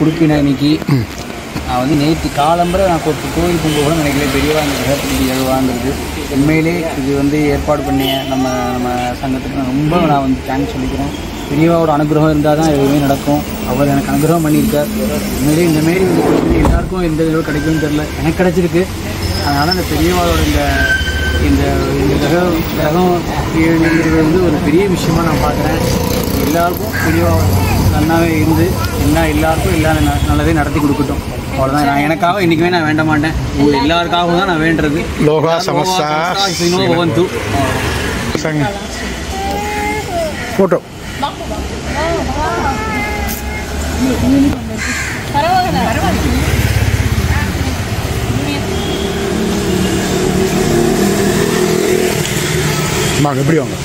உடுப்பின இன்னைக்கு நான் வந்து நேற்று காலம்பரை நான் கோயில் கும்பல் கூட நினைக்கல பெரியவா இந்த கிரகத்துக்கு எழுவாங்கிறது உண்மையிலே இது வந்து ஏற்பாடு பண்ணிய நம்ம சங்கத்துக்கு நான் ரொம்ப நான் வந்து தேங்க்ஸ் சொல்லிக்கிறேன். பெரியவாவோட அனுகிரகம் இருந்தால் தான் எதுவுமே நடக்கும். அவர் எனக்கு அனுகிரகம் பண்ணியிருக்கார். உண்மையிலே இந்தமாரி வந்து எல்லாருக்கும் எந்த இதுவும் கிடைக்கும்னு தெரில, எனக்கு கிடச்சிருக்கு. அதனால் இந்த பெரியவாவோட இந்த கிரகம் இருக்கிறது வந்து ஒரு பெரிய விஷயமாக நான் பார்க்குறேன். எல்லாருக்கும் பெரியவா நல்லாவே இருந்து எல்லாருக்கும் எல்லாம் நல்லதே நடத்தி கொடுக்கட்டும். அவ்வளோதான். நான் எனக்காக இன்றைக்குமே நான் வேண்ட மாட்டேன். எல்லாருக்காகவும் தான் நான் வேண்டுறது. லோகா சமஸ்தா பவந்து ஃபோட்டோ வாங்க எப்படி வாங்க.